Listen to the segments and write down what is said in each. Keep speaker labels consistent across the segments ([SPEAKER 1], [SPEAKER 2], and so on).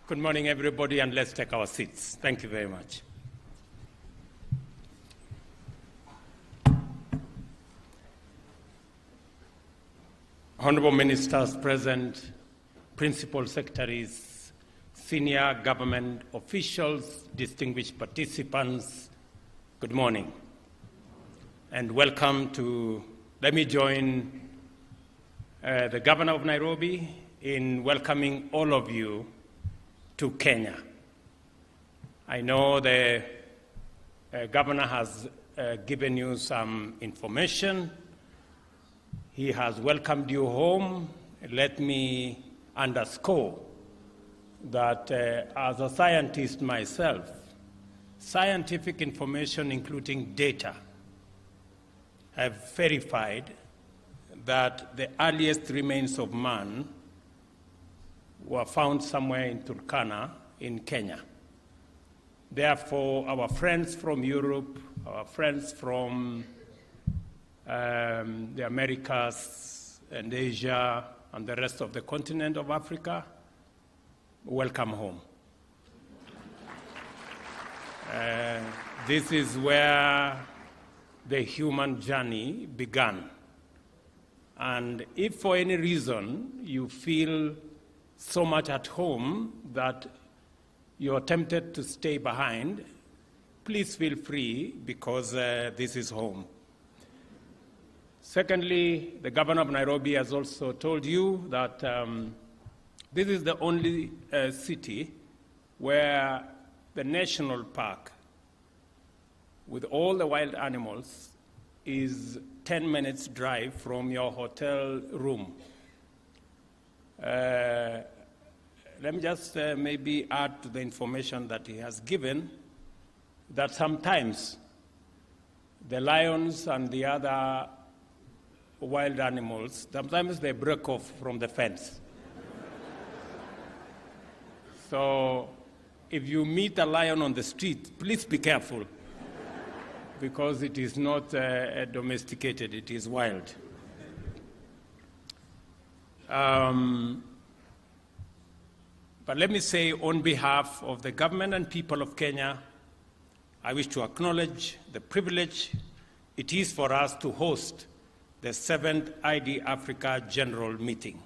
[SPEAKER 1] Good morning, everybody, and let's take our seats. Thank you very much. Honorable ministers present, principal secretaries, senior government officials, distinguished participants, good morning. And welcome to, let me join the Governor of Nairobi in welcoming all of you to Kenya. I know the Governor has given you some information. He has welcomed you home. Let me underscore that as a scientist myself, scientific information, including data, have verified that the earliest remains of man were found somewhere in Turkana in Kenya. Therefore, our friends from Europe, our friends from the Americas and Asia and the rest of the continent of Africa, welcome home. This is where the human journey began. And if for any reason you feel so much at home that you're tempted to stay behind, please feel free, because this is home. Secondly, the Governor of Nairobi has also told you that this is the only city where the national park, with all the wild animals, is 10 minutes drive from your hotel room. Let me just maybe add to the information that he has given that sometimes the lions and the other wild animals, sometimes they break off from the fence. So if you meet a lion on the street, please be careful, because it is not domesticated, it is wild. But let me say, on behalf of the government and people of Kenya, I wish to acknowledge the privilege it is for us to host the 7th ID Africa General Meeting,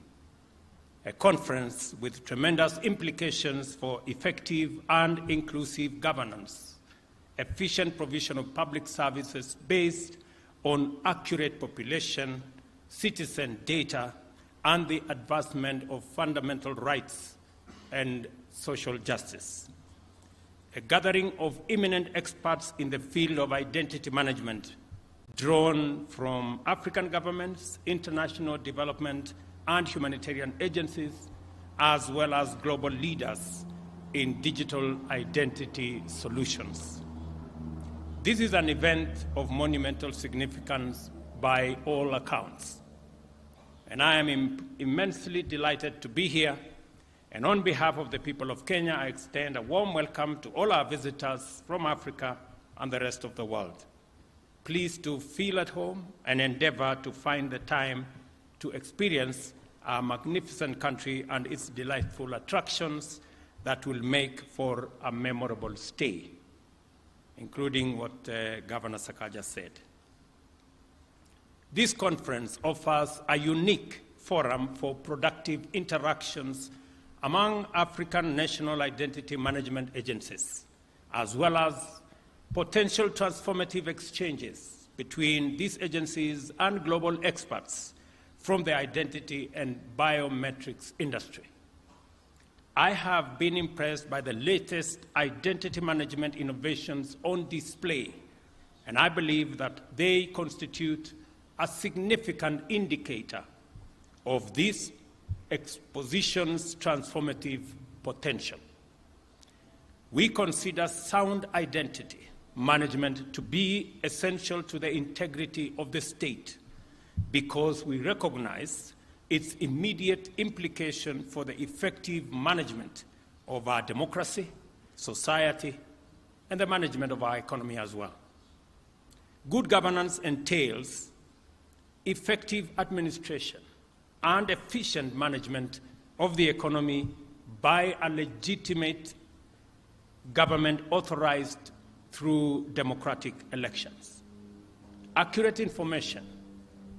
[SPEAKER 1] a conference with tremendous implications for effective and inclusive governance, efficient provision of public services based on accurate population, citizen data, and the advancement of fundamental rights and social justice. A gathering of eminent experts in the field of identity management, drawn from African governments, international development and humanitarian agencies, as well as global leaders in digital identity solutions. This is an event of monumental significance by all accounts. And I am immensely delighted to be here. And on behalf of the people of Kenya, I extend a warm welcome to all our visitors from Africa and the rest of the world. Please do feel at home and endeavor to find the time to experience our magnificent country and its delightful attractions that will make for a memorable stay, including what Governor Sakaja said. This conference offers a unique forum for productive interactions among African national identity management agencies, as well as potential transformative exchanges between these agencies and global experts from the identity and biometrics industry. I have been impressed by the latest identity management innovations on display, and I believe that they constitute a significant indicator of this exposition's transformative potential. We consider sound identity management to be essential to the integrity of the state, because we recognize its immediate implication for the effective management of our democracy, society, and the management of our economy as well. Good governance entails effective administration and efficient management of the economy by a legitimate government authorized through democratic elections. Accurate information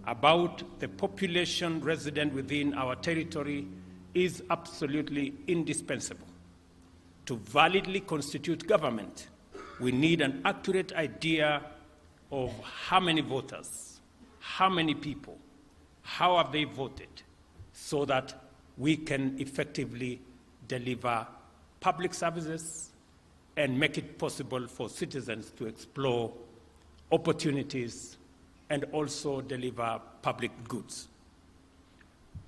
[SPEAKER 1] about the population resident within our territory is absolutely indispensable. To validly constitute government, we need an accurate idea of how many voters, how many people, how have they voted, so that we can effectively deliver public services and make it possible for citizens to explore opportunities and also deliver public goods.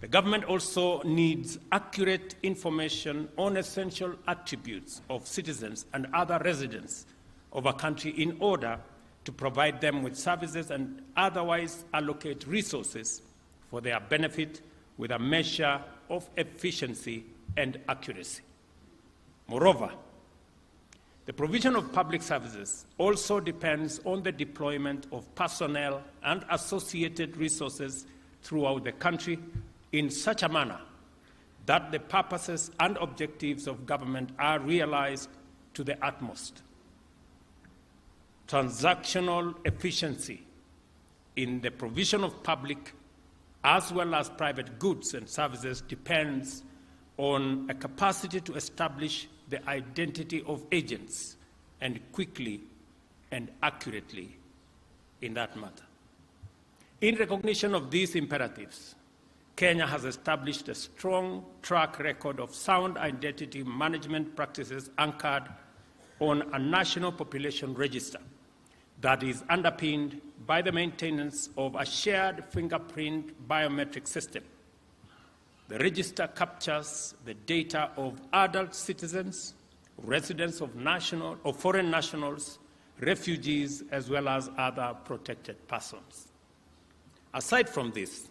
[SPEAKER 1] The government also needs accurate information on essential attributes of citizens and other residents of a country in order to provide them with services and otherwise allocate resources for their benefit with a measure of efficiency and accuracy. Moreover, the provision of public services also depends on the deployment of personnel and associated resources throughout the country in such a manner that the purposes and objectives of government are realized to the utmost. Transactional efficiency in the provision of public as well as private goods and services depends on a capacity to establish the identity of agents and quickly and accurately in that matter. In recognition of these imperatives, Kenya has established a strong track record of sound identity management practices anchored on a national population register that is underpinned by the maintenance of a shared fingerprint biometric system. The register captures the data of adult citizens, residents of national or foreign nationals, refugees, as well as other protected persons. Aside from this,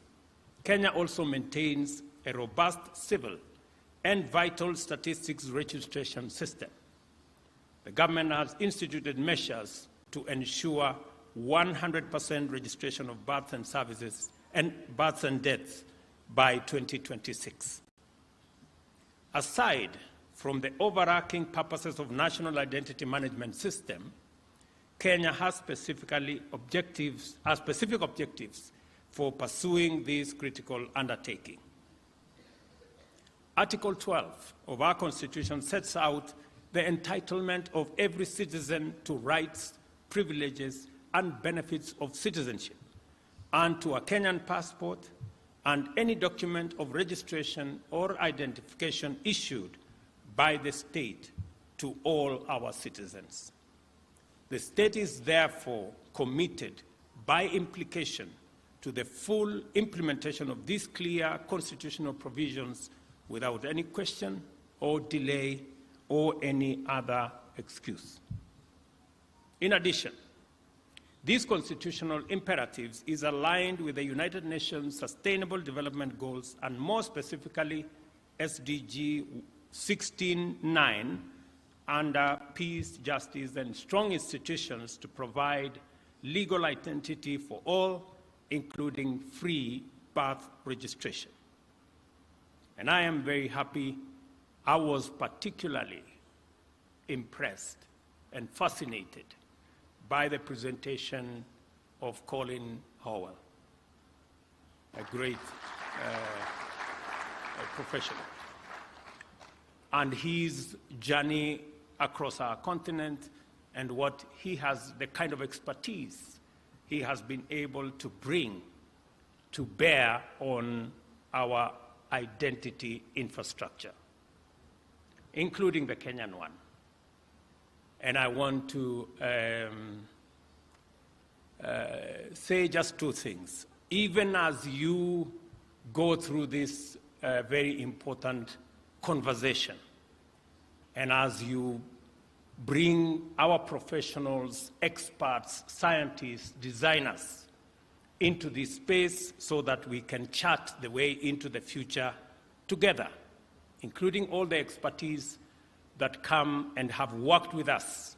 [SPEAKER 1] Kenya also maintains a robust civil and vital statistics registration system. The government has instituted measures to ensure 100% registration of births and services and births and deaths by 2026. Aside from the overarching purposes of national identity management system, Kenya has specific objectives for pursuing this critical undertaking. Article 12 of our Constitution sets out the entitlement of every citizen to rights, privileges, and benefits of citizenship, and to a Kenyan passport and any document of registration or identification issued by the state to all our citizens. The state is therefore committed by implication to the full implementation of these clear constitutional provisions without any question or delay or any other excuse. In addition, these constitutional imperatives is aligned with the United Nations Sustainable Development Goals and more specifically SDG 16.9 under peace, justice, and strong institutions to provide legal identity for all, including free birth registration. And I am very happy. I was particularly impressed and fascinated by the presentation of Colin Howell, a great professional, and his journey across our continent and what he has, the kind of expertise he has been able to bring to bear on our identity infrastructure, including the Kenyan one. And I want to say just two things. Even as you go through this very important conversation, and as you bring our professionals, experts, scientists, designers into this space so that we can chart the way into the future together, including all the expertise that come and have worked with us,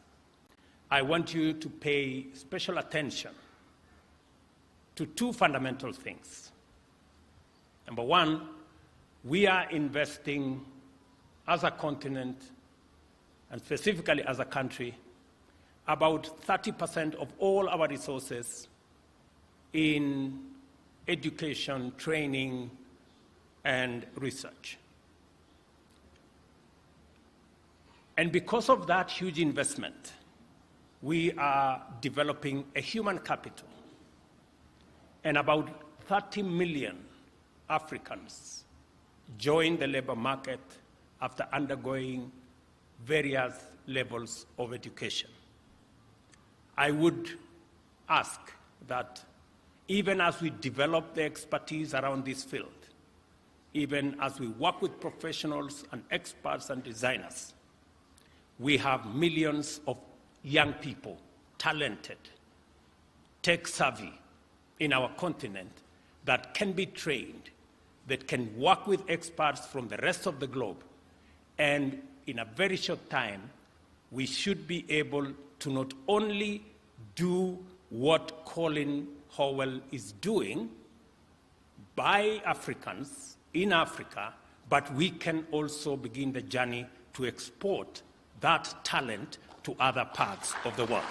[SPEAKER 1] I want you to pay special attention to two fundamental things. Number one, we are investing as a continent, and specifically as a country, about 30% of all our resources in education, training, and research. And because of that huge investment, we are developing a human capital. And about 30 million Africans join the labor market after undergoing various levels of education. I would ask that even as we develop the expertise around this field, even as we work with professionals and experts and designers, we have millions of young people, talented, tech-savvy in our continent that can be trained, that can work with experts from the rest of the globe, and in a very short time, we should be able to not only do what Colin Howell is doing by Africans in Africa, but we can also begin the journey to export that talent to other parts of the world.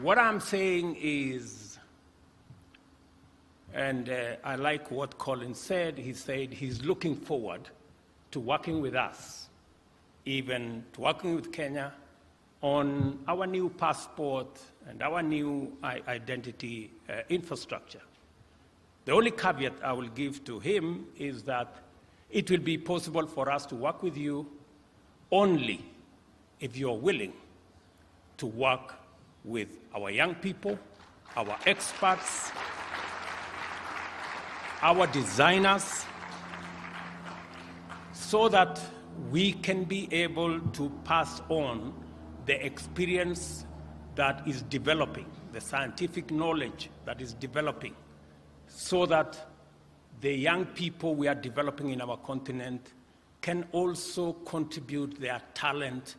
[SPEAKER 1] What I'm saying is, and I like what Colin said, he said he's looking forward to working with us, even to working with Kenya on our new passport and our new identity infrastructure. The only caveat I will give to him is that it will be possible for us to work with you only if you're willing to work with our young people, our experts, our designers, so that we can be able to pass on the experience that is developing, the scientific knowledge that is developing, so that the young people we are developing in our continent can also contribute their talent,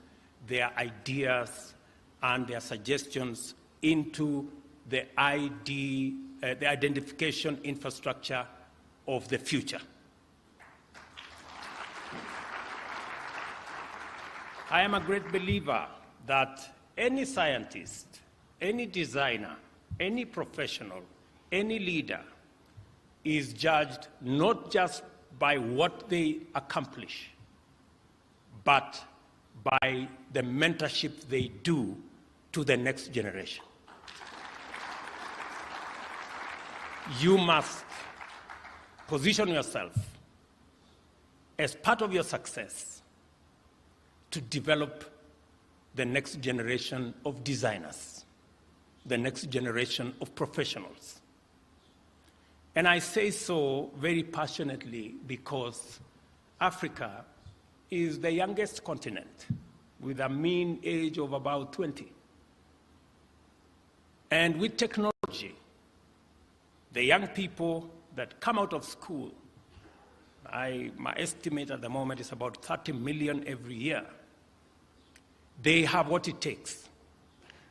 [SPEAKER 1] their ideas, and their suggestions into the identification infrastructure of the future. I am a great believer that any scientist, any designer, any professional, any leader is judged not just by what they accomplish, but by the mentorship they do to the next generation. You must position yourself as part of your success to develop the next generation of designers, the next generation of professionals. And I say so very passionately because Africa is the youngest continent with a mean age of about 20. And with technology, the young people that come out of school, my estimate at the moment is about 30 million every year. They have what it takes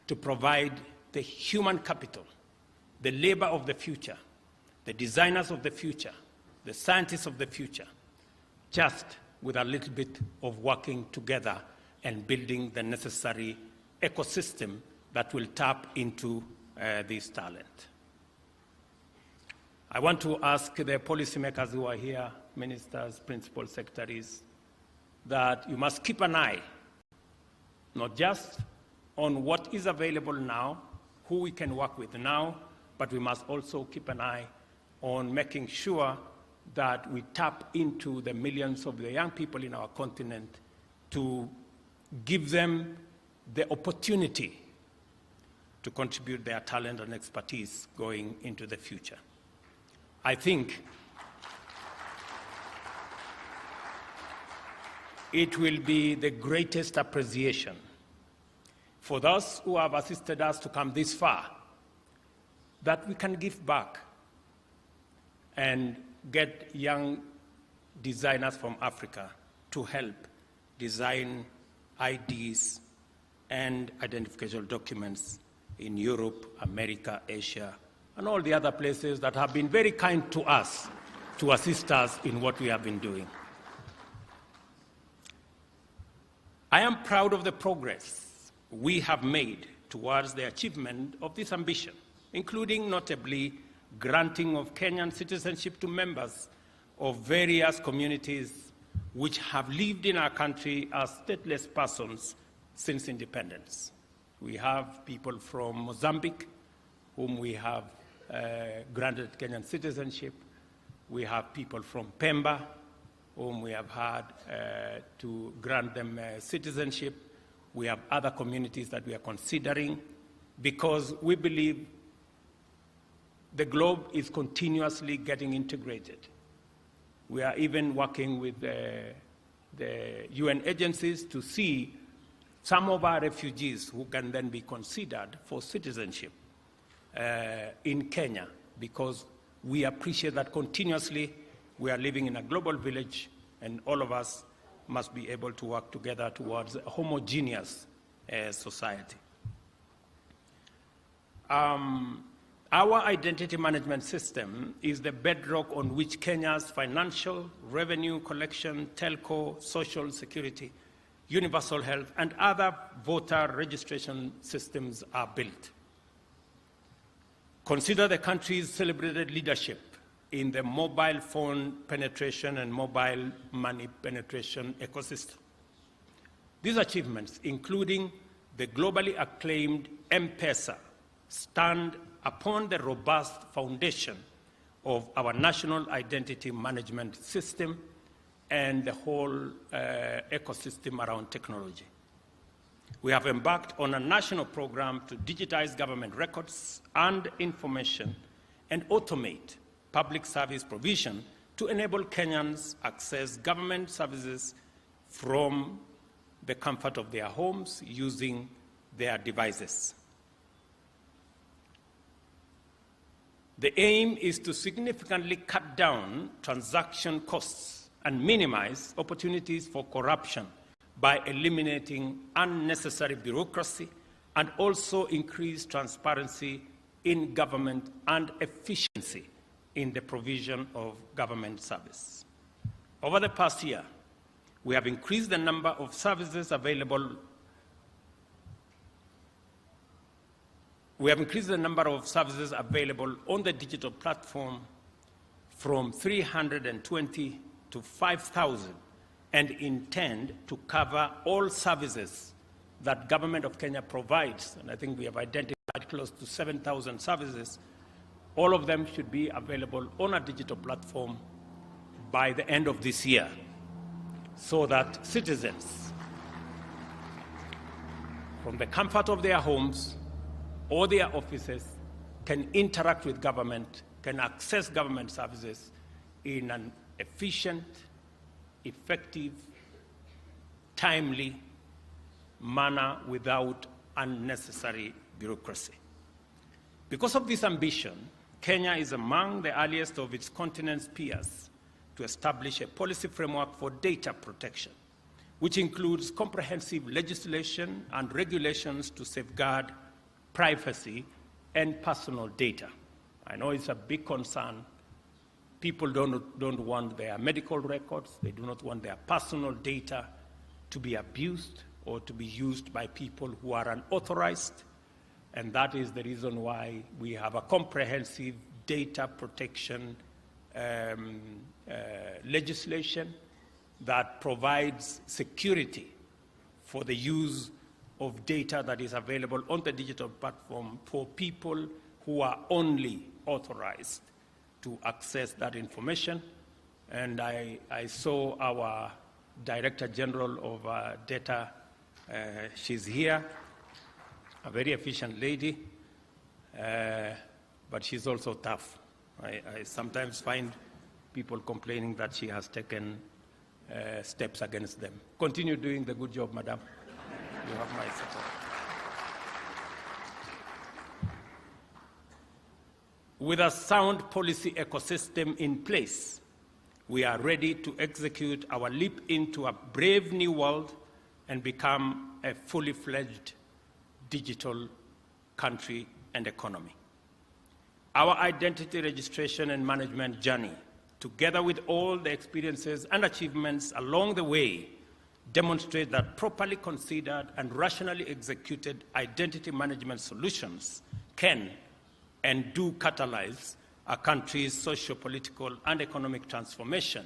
[SPEAKER 1] to provide the human capital, the labor of the future, the designers of the future, the scientists of the future, just with a little bit of working together and building the necessary ecosystem that will tap into this talent. I want to ask the policymakers who are here, ministers, principal secretaries, that you must keep an eye, not just on what is available now, who we can work with now, but we must also keep an eye on making sure that we tap into the millions of the young people in our continent to give them the opportunity to contribute their talent and expertise going into the future. I think it will be the greatest appreciation for those who have assisted us to come this far, that we can give back and get young designers from Africa to help design IDs and identification documents in Europe, America, Asia, and all the other places that have been very kind to us to assist us in what we have been doing. I am proud of the progress we have made towards the achievement of this ambition, including notably granting of Kenyan citizenship to members of various communities which have lived in our country as stateless persons since independence. We have people from Mozambique, whom we have granted Kenyan citizenship. We have people from Pemba, whom we have had to grant them citizenship. We have other communities that we are considering because we believe the globe is continuously getting integrated. We are even working with the UN agencies to see some of our refugees who can then be considered for citizenship in Kenya, because we appreciate that continuously we are living in a global village and all of us must be able to work together towards a homogeneous society. Our identity management system is the bedrock on which Kenya's financial, revenue collection, telco, social security, universal health, and other voter registration systems are built. Consider the country's celebrated leadership in the mobile phone penetration and mobile money penetration ecosystem. These achievements, including the globally acclaimed M-Pesa, stand upon the robust foundation of our national identity management system and the whole ecosystem around technology. We have embarked on a national program to digitize government records and information and automate public service provision to enable Kenyans access government services from the comfort of their homes using their devices. The aim is to significantly cut down transaction costs and minimize opportunities for corruption by eliminating unnecessary bureaucracy and also increase transparency in government and efficiency in the provision of government service. Over the past year, we have increased the number of services available. We have increased the number of services available on the digital platform from 320 to 5,000 and intend to cover all services that Government of Kenya provides. And I think we have identified close to 7,000 services. All of them should be available on a digital platform by the end of this year, so that citizens, from the comfort of their homes or their offices, can interact with government, can access government services in an efficient, effective, timely manner without unnecessary bureaucracy. Because of this ambition, Kenya is among the earliest of its continent's peers to establish a policy framework for data protection, which includes comprehensive legislation and regulations to safeguard privacy and personal data. I know it's a big concern. People don't want their medical records, they do not want their personal data to be abused or to be used by people who are unauthorized. And that is the reason why we have a comprehensive data protection legislation that provides security for the use of data that is available on the digital platform for people who are only authorized to access that information. And I saw our Director General of Data, she's here, a very efficient lady, but she's also tough. I sometimes find people complaining that she has taken steps against them. Continue doing the good job, madam. You have my support. With a sound policy ecosystem in place, we are ready to execute our leap into a brave new world and become a fully fledged digital country and economy. Our identity registration and management journey together with all the experiences and achievements along the way, demonstrate that properly considered and rationally executed identity management solutions can and do catalyze a country's socio-political and economic transformation,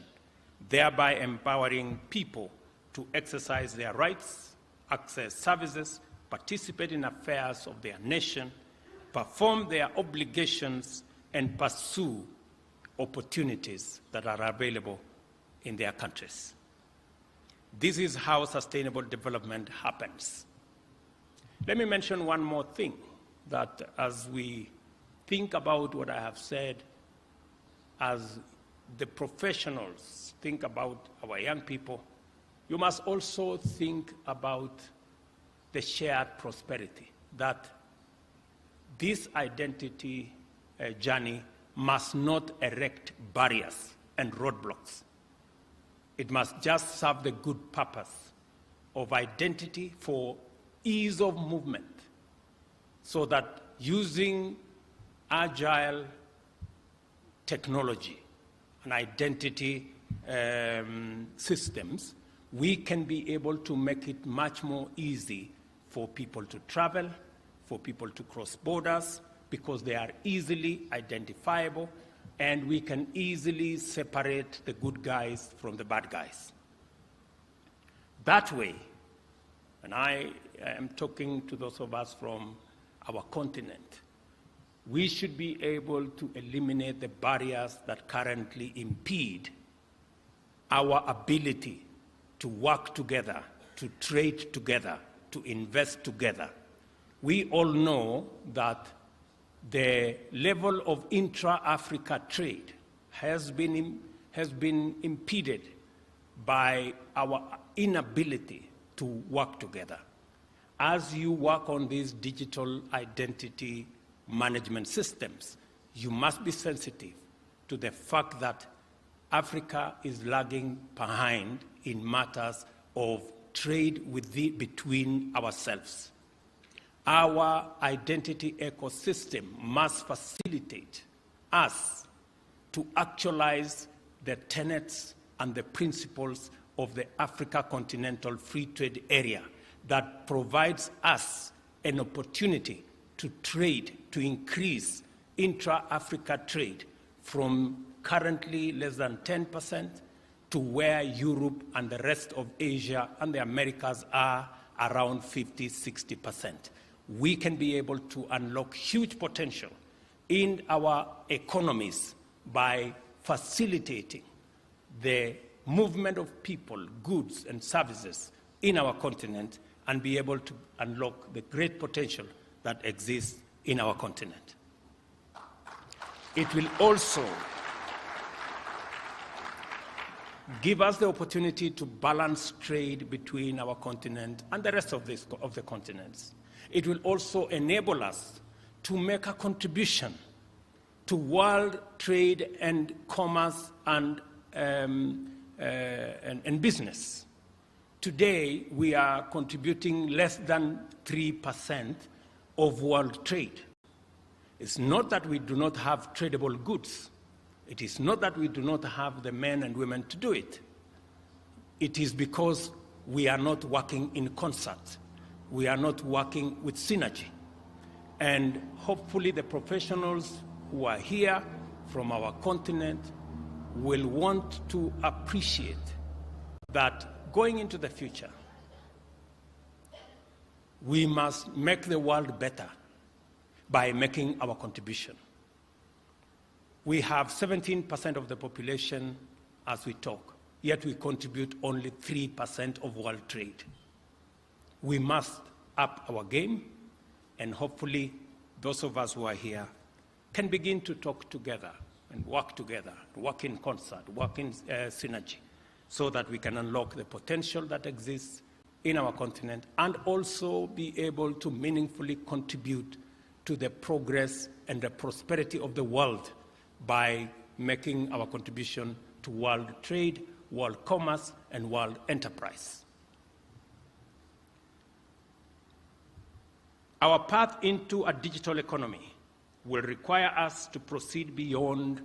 [SPEAKER 1] thereby empowering people to exercise their rights, access services, participate in affairs of their nation, perform their obligations, and pursue opportunities that are available in their countries. This is how sustainable development happens. Let me mention one more thing, that as we think about what I have said, as the professionals think about our young people, you must also think about the shared prosperity, that this identity journey must not erect barriers and roadblocks. It must just serve the good purpose of identity for ease of movement, so that using agile technology and identity systems, we can be able to make it much more easy for people to travel, for people to cross borders, because they are easily identifiable, and we can easily separate the good guys from the bad guys. That way, and I am talking to those of us from our continent, we should be able to eliminate the barriers that currently impede our ability to work together, to trade together, to invest together. We all know that the level of intra-Africa trade has been impeded by our inability to work together. As you work on these digital identity management systems, you must be sensitive to the fact that Africa is lagging behind in matters of trade between ourselves. Our identity ecosystem must facilitate us to actualize the tenets and the principles of the Africa Continental Free Trade Area that provides us an opportunity to trade, to increase intra-Africa trade from currently less than 10% to where Europe and the rest of Asia and the Americas are around 50, 60%. We can be able to unlock huge potential in our economies by facilitating the movement of people, goods, and services in our continent, and be able to unlock the great potential that exists in our continent. It will also give us the opportunity to balance trade between our continent and the rest of the continents. It will also enable us to make a contribution to world trade and commerce and business. Today, we are contributing less than 3% of world trade. It's not that we do not have tradable goods. It is not that we do not have the men and women to do it. It is because we are not working in concert. We are not working with synergy. And hopefully the professionals who are here from our continent will want to appreciate that going into the future, we must make the world better by making our contribution. We have 17% of the population as we talk, yet we contribute only 3% of world trade. We must up our game, and hopefully those of us who are here can begin to talk together and work together, work in concert, work in synergy, so that we can unlock the potential that exists in our continent and also be able to meaningfully contribute to the progress and the prosperity of the world by making our contribution to world trade, world commerce, and world enterprise. Our path into a digital economy will require us to proceed beyond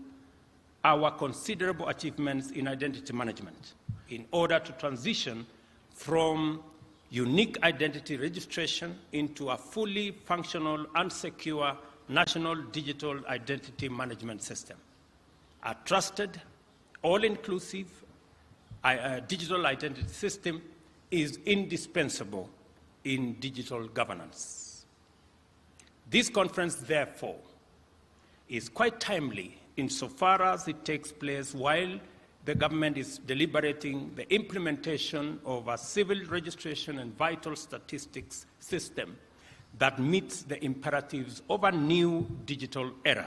[SPEAKER 1] our considerable achievements in identity management in order to transition from unique identity registration into a fully functional and secure national digital identity management system. A trusted, all-inclusive digital identity system is indispensable in digital governance. This conference, therefore, is quite timely insofar as it takes place while the government is deliberating the implementation of a civil registration and vital statistics system that meets the imperatives of a new digital era.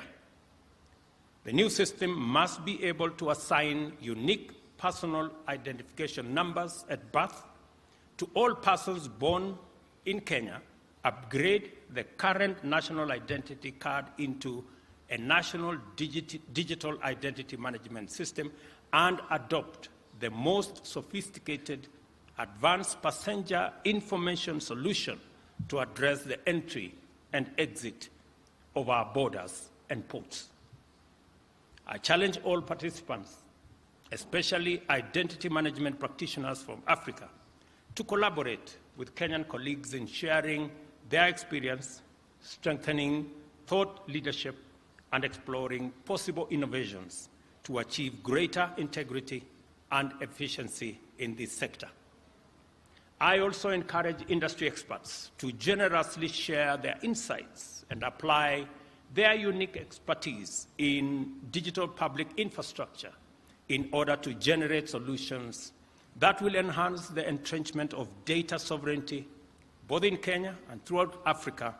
[SPEAKER 1] The new system must be able to assign unique personal identification numbers at birth to all persons born in Kenya, upgrade the current national identity card into a national digital identity management system, and adopt the most sophisticated advanced passenger information solution to address the entry and exit of our borders and ports. I challenge all participants, especially identity management practitioners from Africa, to collaborate with Kenyan colleagues in sharing their experience, strengthening thought leadership, and exploring possible innovations to achieve greater integrity and efficiency in this sector. I also encourage industry experts to generously share their insights and apply their unique expertise in digital public infrastructure in order to generate solutions that will enhance the entrenchment of data sovereignty, both in Kenya and throughout Africa,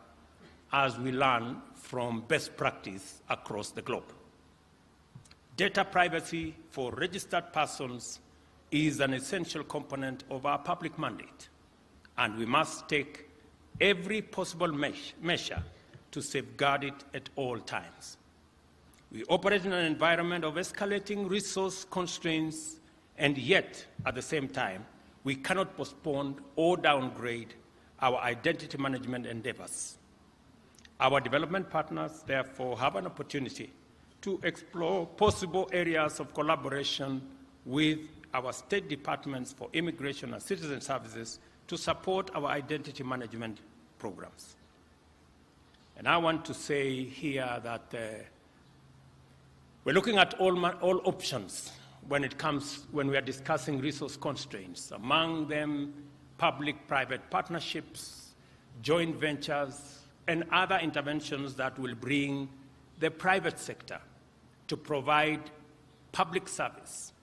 [SPEAKER 1] as we learn from best practice across the globe. Data privacy for registered persons is an essential component of our public mandate, and we must take every possible measure to safeguard it at all times. We operate in an environment of escalating resource constraints, and yet, at the same time, we cannot postpone or downgrade our identity management endeavors. Our development partners, therefore, have an opportunity to explore possible areas of collaboration with our state departments for immigration and citizen services to support our identity management programs. And I want to say here that we're looking at all options when we are discussing resource constraints, among them public-private partnerships, joint ventures, and other interventions that will bring the private sector to provide public service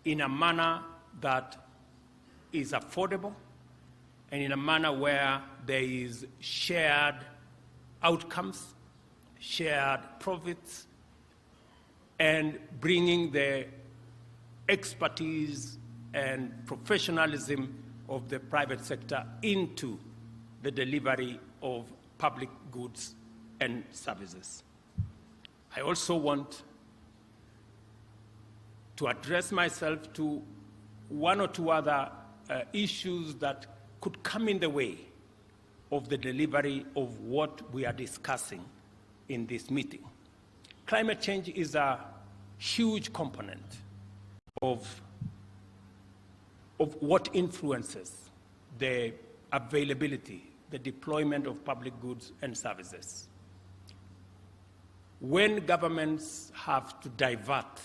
[SPEAKER 1] in a manner that is affordable and in a manner where there is shared outcomes, shared profits, and bringing the expertise and professionalism of the private sector into the delivery of public goods and services. I also want to address myself to one or two other issues that could come in the way of the delivery of what we are discussing in this meeting. Climate change is a huge component of what influences the availability, the deployment of public goods and services. When governments have to divert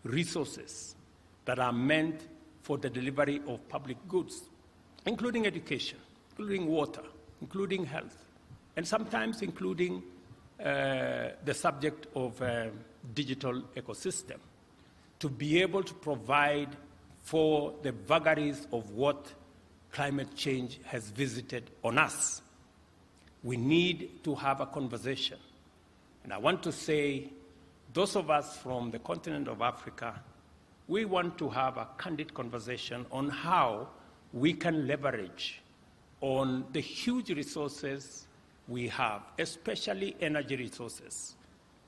[SPEAKER 1] resources that are meant for the delivery of public goods, including education, including water, including health, and sometimes including the subject of digital ecosystem, to be able to provide for the vagaries of what climate change has visited on us, we need to have a conversation. And I want to say, those of us from the continent of Africa, we want to have a candid conversation on how we can leverage on the huge resources we have, especially energy resources,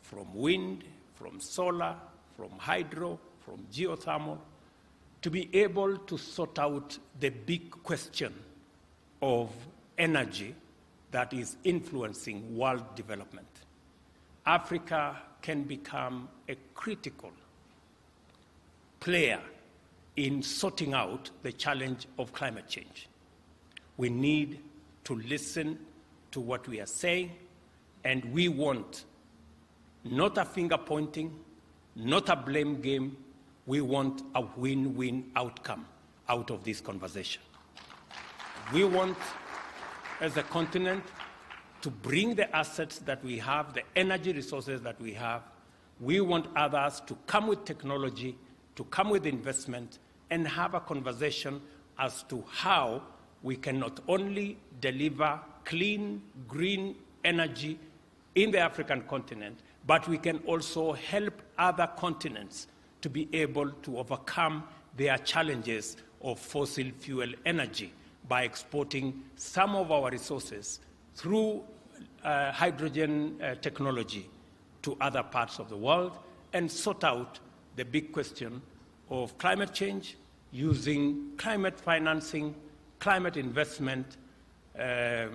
[SPEAKER 1] from wind, from solar, from hydro, from geothermal, to be able to sort out the big question of energy that is influencing world development. Africa can become a critical player in sorting out the challenge of climate change. We need to listen to what we are saying, and we want not a finger pointing, not a blame game. We want a win-win outcome out of this conversation. We want, as a continent, to bring the assets that we have, the energy resources that we have. We want others to come with technology, to come with investment, and have a conversation as to how we can not only deliver clean, green energy in the African continent, but we can also help other continents to be able to overcome their challenges of fossil fuel energy by exporting some of our resources through hydrogen technology to other parts of the world and sort out the big question of climate change using climate financing, climate investment. A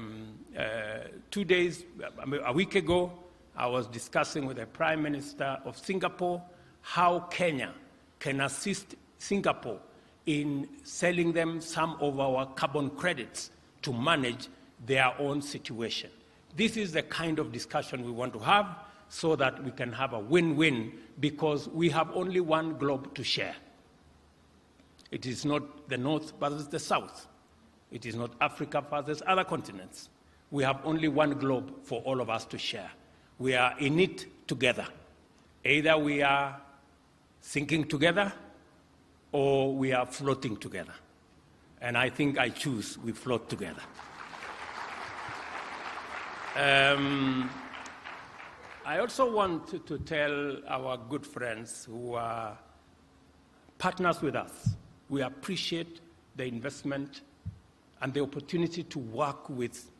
[SPEAKER 1] week ago, I was discussing with the Prime Minister of Singapore how Kenya can assist Singapore in selling them some of our carbon credits to manage their own situation. This is the kind of discussion we want to have so that we can have a win-win, because we have only one globe to share. It is not the North versus the South. It is not Africa versus other continents. We have only one globe for all of us to share. We are in it together. Either we are sinking together or we are floating together. And I think I choose we float together. I also want to tell our good friends who are partners with us, we appreciate the investment and the opportunity to work with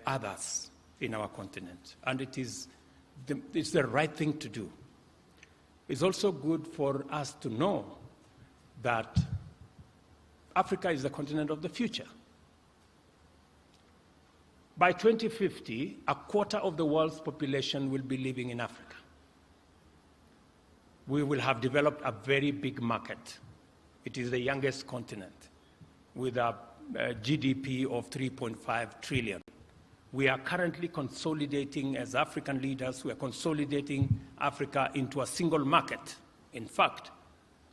[SPEAKER 1] others in our continent. And it's the right thing to do. It's also good for us to know that Africa is the continent of the future. By 2050, a quarter of the world's population will be living in Africa. We will have developed a very big market. It is the youngest continent with a GDP of 3.5 trillion. We are currently consolidating, as African leaders, we are consolidating Africa into a single market. In fact,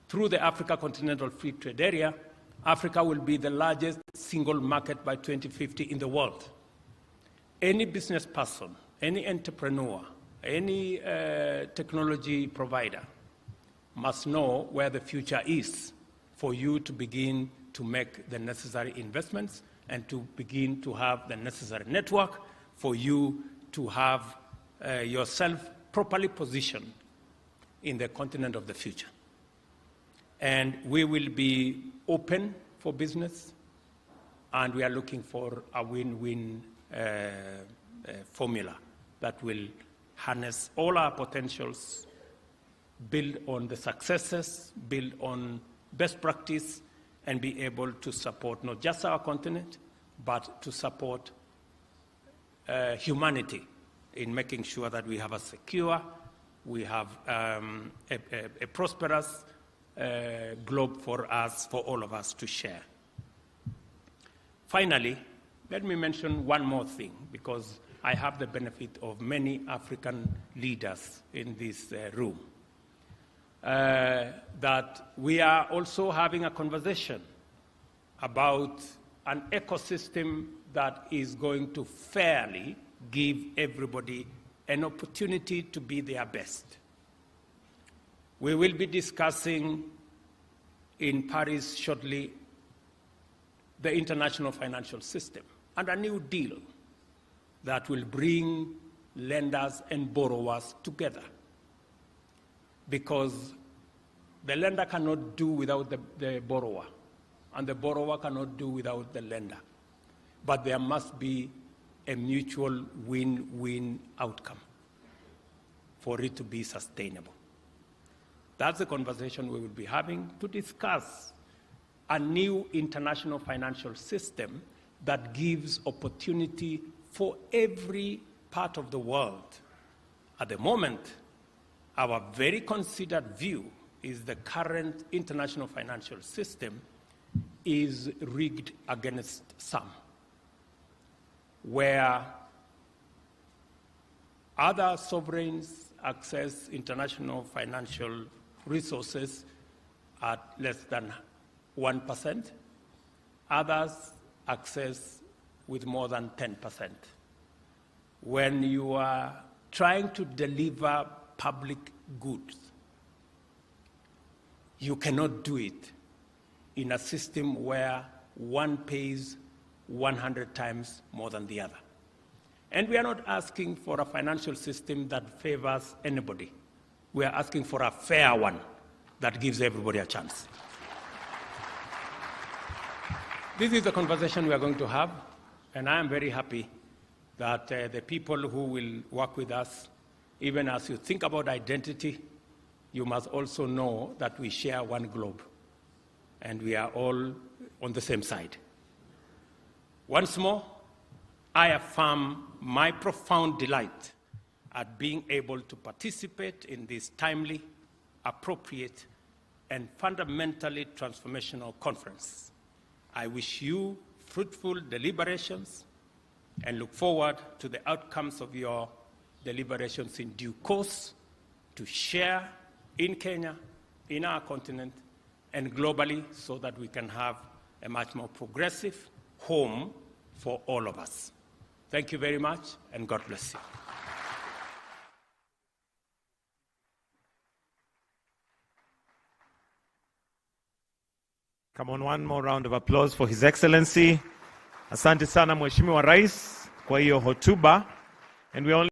[SPEAKER 1] through the Africa Continental Free Trade Area, Africa will be the largest single market by 2050 in the world. Any business person, any entrepreneur, any technology provider must know where the future is for you to begin to make the necessary investments and to begin to have the necessary network for you to have yourself properly positioned in the continent of the future. And we will be open for business, and we are looking for a win-win formula that will harness all our potentials, build on the successes, build on best practice, and be able to support not just our continent, but to support humanity in making sure that we have a secure, we have a prosperous globe for us, for all of us to share. Finally, let me mention one more thing, because I have the benefit of many African leaders in this room. That we are also having a conversation about an ecosystem that is going to fairly give everybody an opportunity to be their best. We will be discussing in Paris shortly the international financial system and a new deal that will bring lenders and borrowers together. Because the lender cannot do without the borrower, and the borrower cannot do without the lender. But there must be a mutual win-win outcome for it to be sustainable. That's the conversation we will be having to discuss a new international financial system that gives opportunity for every part of the world. At the moment, our very considered view is the current international financial system is rigged against some, where other sovereigns access international financial resources at less than 1%, others access with more than 10%. When you are trying to deliver public goods, you cannot do it in a system where one pays 100 times more than the other. And we are not asking for a financial system that favors anybody. We are asking for a fair one that gives everybody a chance. This is the conversation we are going to have, and I am very happy that the people who will work with us, even as you think about identity, you must also know that we share one globe, and we are all on the same side. Once more, I affirm my profound delight at being able to participate in this timely, appropriate, and fundamentally transformational conference. I wish you fruitful deliberations and look forward to the outcomes of your deliberations in due course to share in Kenya, in our continent, and globally so that we can have a much more progressive home for all of us. Thank you very much, and God bless you.
[SPEAKER 2] Come on, one more round of applause for His Excellency. Asante sana Mheshimiwa Rais kwa hiyo hotuba. And we only